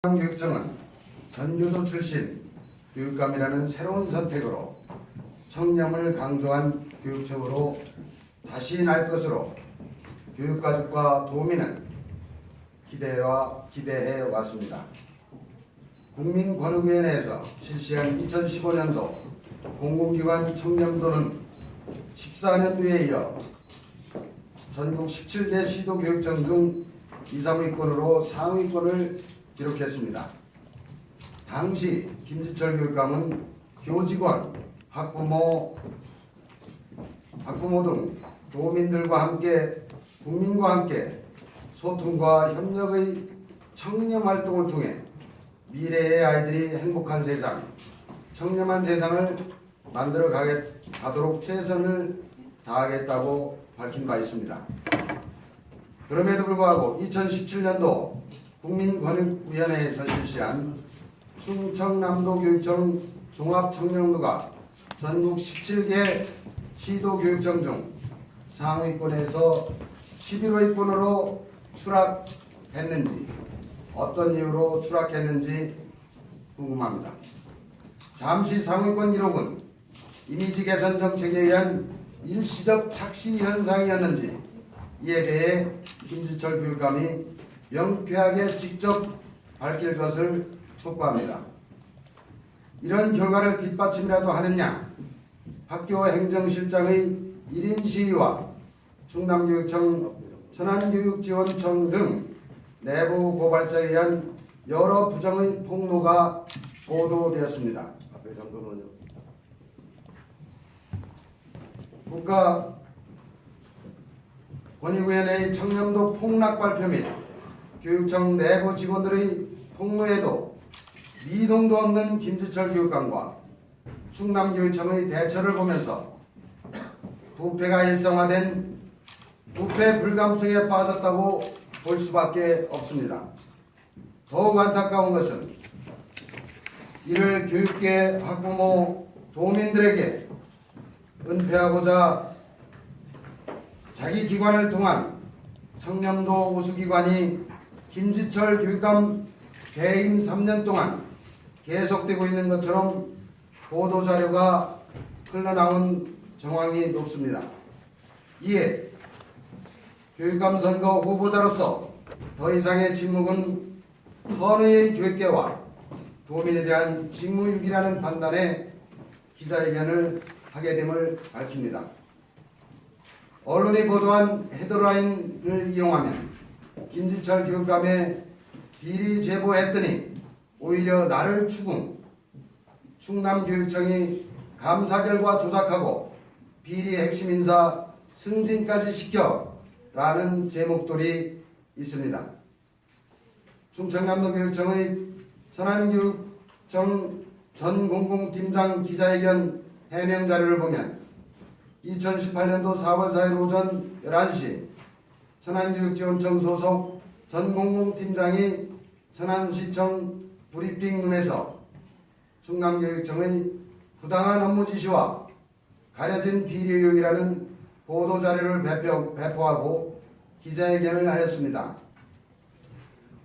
교육청은 전교조 출신 교육감이라는 새로운 선택으로 청렴을 강조한 교육청으로 다시 날 것으로 교육가족과 도민은 기대해 왔습니다. 국민권익위원회에서 실시한 2015년도 공공기관 청렴도는 14년도에 이어 전국 17개 시도교육청 중 2, 3위권으로 상위권을 기록했습니다. 당시 김지철 교육감은 교직원, 학부모 등 도민들과 함께 국민과 함께 소통과 협력의 청렴 활동을 통해 미래의 아이들이 행복한 세상, 청렴한 세상을 만들어 가도록 최선을 다하겠다고 밝힌 바 있습니다. 그럼에도 불구하고 2017년도 국민권익위원회에서 실시한 충청남도 교육청 종합청렴도가 전국 17개 시도교육청 중 상위권에서 11위권으로 추락했는지, 어떤 이유로 추락했는지 궁금합니다. 잠시 상위권 기록은 이미지 개선 정책에 의한 일시적 착시 현상이었는지 이에 대해 김지철 교육감이 명쾌하게 직접 밝힐 것을 촉구합니다. 이런 결과를 뒷받침이라도 하느냐, 학교 행정실장의 1인 시위와 충남교육청, 천안교육지원청 등 내부 고발자에 의한 여러 부정의 폭로가 보도되었습니다. 국가권익위원회의 청렴도 폭락 발표 및 교육청 내부 직원들의 폭로에도 미동도 없는 김지철 교육감과 충남교육청의 대처를 보면서 부패가 일상화된 부패 불감증에 빠졌다고 볼 수밖에 없습니다. 더욱 안타까운 것은 이를 교육계, 학부모, 도민들에게 은폐하고자 자기 기관을 통한 청렴도 우수기관이 김지철 교육감 재임 3년 동안 계속되고 있는 것처럼 보도자료가 흘러나온 정황이 높습니다. 이에 교육감 선거 후보자로서 더 이상의 침묵은 선의의 교육계와 도민에 대한 직무유기라는 판단에 기자회견을 하게 됨을 밝힙니다. 언론이 보도한 헤드라인을 이용하면 김지철 교육감에 비리 제보했더니 오히려 나를 추궁, 충남교육청이 감사 결과 조작하고 비리 핵심 인사 승진까지 시켜 라는 제목들이 있습니다. 충청남도교육청의 천안교육청 전 공공팀장 기자회견 해명 자료를 보면 2018년도 4월 4일 오전 11시 천안교육지원청 소속 전 공공팀장이 천안시청 브리핑룸에서 충남교육청의 부당한 업무 지시와 가려진 비리 의혹이라는 보도자료를 배포하고 기자회견을 하였습니다.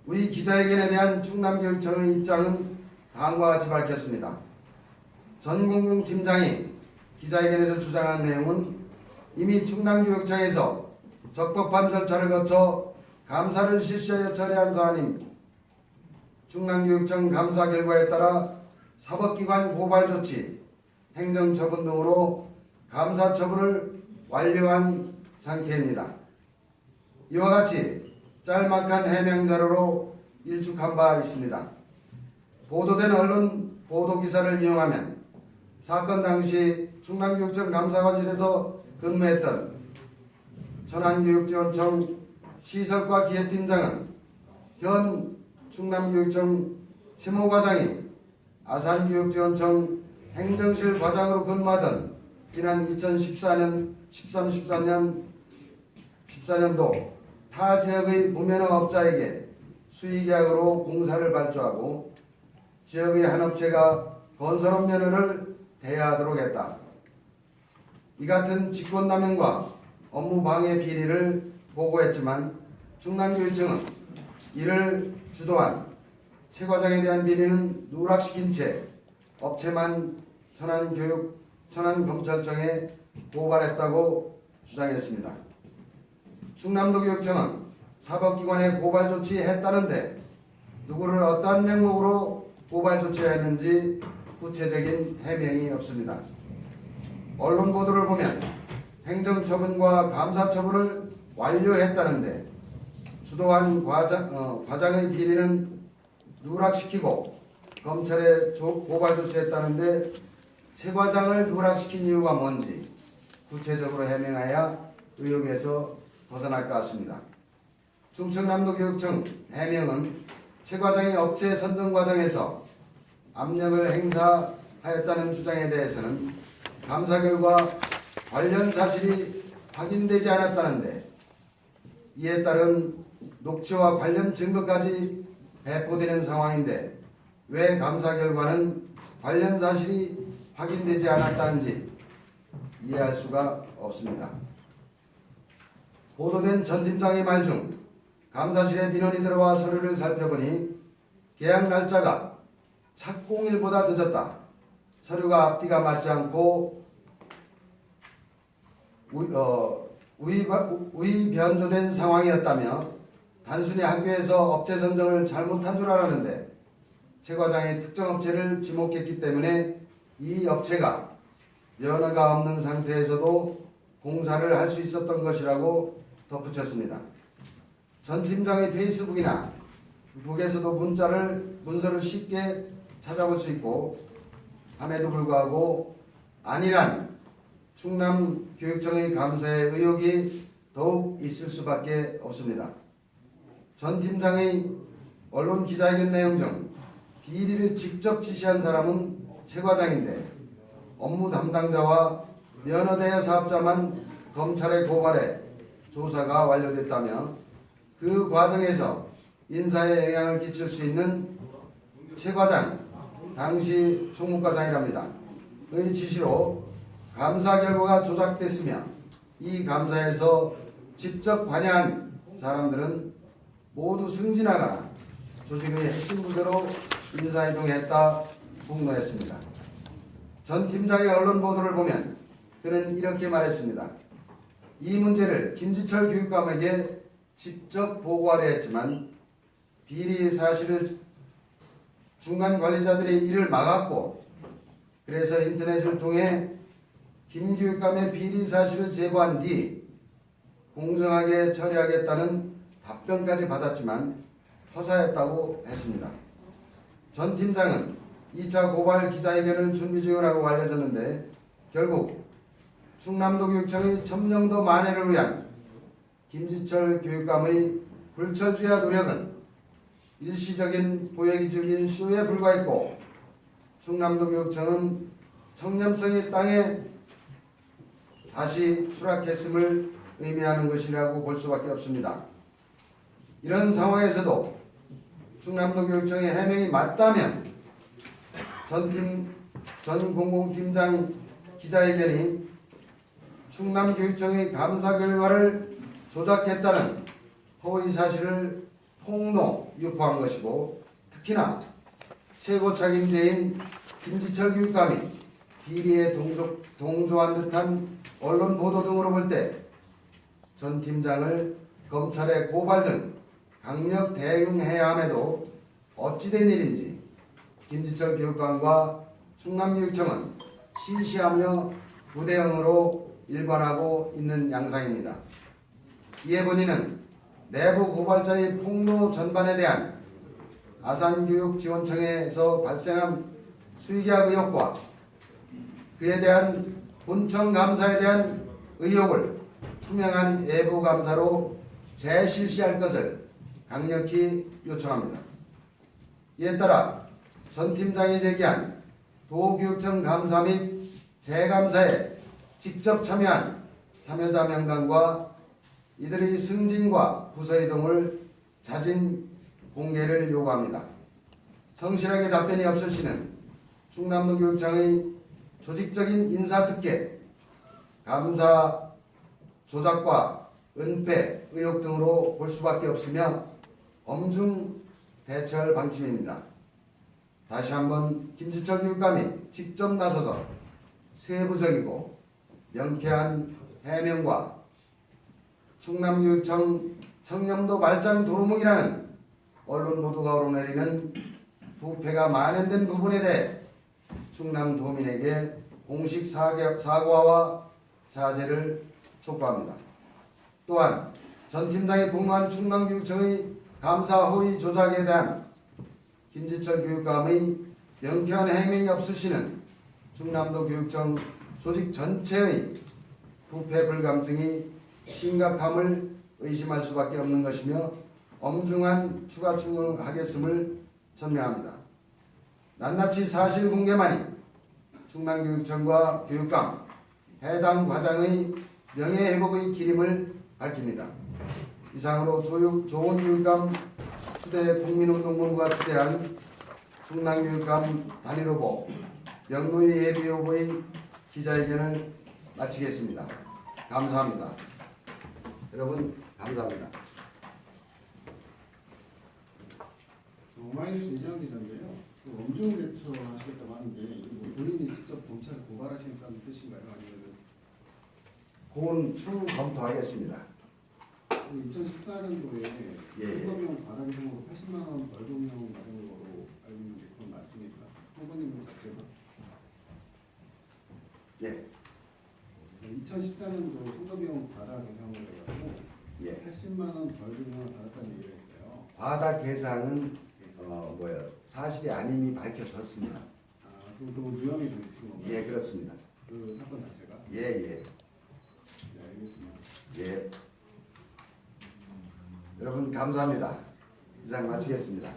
이 기자회견에 대한 충남교육청의 입장은 다음과 같이 밝혔습니다. 전 공공팀장이 기자회견에서 주장한 내용은 이미 충남교육청에서 적법한 절차를 거쳐 감사를 실시하여 처리한 사안입니다. 충남교육청 감사 결과에 따라 사법기관 고발 조치, 행정처분 등으로 감사 처분을 완료한 상태입니다. 이와 같이 짤막한 해명 자료로 일축한 바 있습니다. 보도된 언론 보도기사를 이용하면 사건 당시 충남교육청 감사관실에서 근무했던 천안교육지원청 시설과 기획팀장은 현 충남교육청 치모과장이 아산교육지원청 행정실 과장으로 근무하던 지난 2013-14년도 타 지역의 무면허 업자에게 수의계약으로 공사를 발주하고 지역의 한 업체가 건설업 면허를 대여하도록 했다. 이 같은 직권남용과 업무방해 비리를 보고했지만 충남교육청은 이를 주도한 최 과장에 대한 비리는 누락시킨 채 업체만 천안검찰청에 고발했다고 주장했습니다. 충남도교육청은 사법기관에 고발 조치했다는데 누구를 어떠한 명목으로 고발 조치했는지 구체적인 해명이 없습니다. 언론 보도를 보면 행정처분과 감사처분을 완료했다는데 주도한 과장의 비리는 누락시키고 검찰에 고발 조치했다는데 최 과장을 누락시킨 이유가 뭔지 구체적으로 해명해야 의혹에서 벗어날 것 같습니다. 충청남도교육청 해명은 최 과장이 업체 선정 과정에서 압력을 행사하였다는 주장에 대해서는 감사 결과 관련 사실이 확인되지 않았다는데 이에 따른 녹취와 관련 증거까지 배포되는 상황인데 왜 감사 결과는 관련 사실이 확인되지 않았다는지 이해할 수가 없습니다. 보도된 전 팀장의 말 중 감사실에 민원이 들어와 서류를 살펴보니 계약 날짜가 착공일보다 늦었다. 서류가 앞뒤가 맞지 않고 우위변조된 상황이었다며 단순히 학교에서 업체 선정을 잘못한 줄 알았는데 최 과장이 특정 업체를 지목했기 때문에 이 업체가 면허가 없는 상태에서도 공사를 할 수 있었던 것이라고 덧붙였습니다. 전 팀장의 페이스북이나 북에서도 문서를 쉽게 찾아볼 수 있고 함에도 불구하고 안일한 충남교육청의 감사에 의혹이 더욱 있을 수밖에 없습니다. 전 팀장의 언론 기자회견 내용 중 비리를 직접 지시한 사람은 최 과장인데 업무 담당자와 면허대여 사업자만 검찰에 고발해 조사가 완료됐다며 그 과정에서 인사에 영향을 끼칠 수 있는 최 과장, 당시 총무과장이랍니다. 의 지시로 감사 결과가 조작됐으며 이 감사에서 직접 관여한 사람들은 모두 승진하거나 조직의 핵심 부서로 인사이동했다 폭로했습니다. 전 팀장의 언론 보도를 보면 그는 이렇게 말했습니다. 이 문제를 김지철 교육감에게 직접 보고하려 했지만 비리 사실을 중간 관리자들이 이를 막았고 그래서 인터넷을 통해 김 교육감의 비리 사실을 제보한 뒤 공정하게 처리하겠다는 답변까지 받았지만 허사했다고 했습니다. 전 팀장은 2차 고발 기자회견을 준비 중이라고 알려졌는데 결국 충남도교육청의 첨령도 만회를 위한 김지철 교육감의 불철주야 노력은 일시적인 보여기적인 쇼에 불과했고 충남도교육청은 청렴성의 땅에 다시 추락했음을 의미하는 것이라고 볼 수밖에 없습니다. 이런 상황에서도 충남도교육청의 해명이 맞다면 전 공공팀장 기자회견이 충남교육청의 감사 결과를 조작했다는 허위 사실을 폭로 유포한 것이고 특히나 최고 책임자인 김지철 교육감이 비리에 동조한 듯한 언론 보도 등으로 볼 때 전 팀장을 검찰에 고발 등 강력 대응해야 함에도 어찌된 일인지 김지철 교육감과 충남교육청은 실시하며 부대응으로 일관하고 있는 양상입니다. 이에 본인은 내부 고발자의 폭로 전반에 대한 아산교육지원청에서 발생한 수의계약 의혹과 그에 대한 본청 감사에 대한 의혹을 투명한 외부 감사로 재실시할 것을 강력히 요청합니다. 이에 따라 전 팀장이 제기한 도교육청 감사 및 재감사에 직접 참여한 참여자 명단과 이들의 승진과 부서 이동을 자진 공개를 요구합니다. 성실하게 답변이 없을 시는 충남도교육청의 조직적인 인사특혜, 감사 조작과 은폐 의혹 등으로 볼 수밖에 없으며 엄중 대처할 방침입니다. 다시 한번 김지철 교육감이 직접 나서서 세부적이고 명쾌한 해명과 충남교육청 청렴도 발전 도루묵이라는 언론 보도가 오르내리는 부패가 만연된 부분에 대해 충남도민에게 공식 사과와 사죄를 촉구합니다. 또한 전 팀장이 공모한 충남교육청의 감사허위 조작에 대한 김지철 교육감의 명쾌한 해명이 없으시는 충남도 교육청 조직 전체의 부패 불감증이 심각함을 의심할 수밖에 없는 것이며 엄중한 추가 충원하겠음을 천명합니다. 낱낱이 사실 공개만이 충남교육청과 교육감, 해당 과장의 명예회복의 길임을 밝힙니다. 이상으로 좋은 교육감 추대 국민운동본부가 추대한 충남교육감 단일후보 명노희 예비후보의 기자회견을 마치겠습니다. 감사합니다. 여러분 감사합니다. 오마이뉴스 이재영 기자인데요. 엄중 대처하시겠다고 하는데 뭐 본인이 직접 검찰 고발하시겠다는 뜻인가요? 아니면 그건 추후 검토하겠습니다. 2014년도에 예. 선거비용 과다기금으로 80만 원 벌금형 받은 거로 알고 있는데 그건 맞습니까? 후보님 자체가? 예. 2014년도 선거비용 과다 개정을 해가지고 예. 80만 원 벌금형을 받았다는 얘기가 있어요. 과다 계상은 사실이 아님이 밝혀졌습니다. 아, 그 유형이 좀 있으신 건가요? 예, 그렇습니다. 그 사건 자체가? 예. 네, 알겠습니다. 예. 여러분 감사합니다. 이상 마치겠습니다.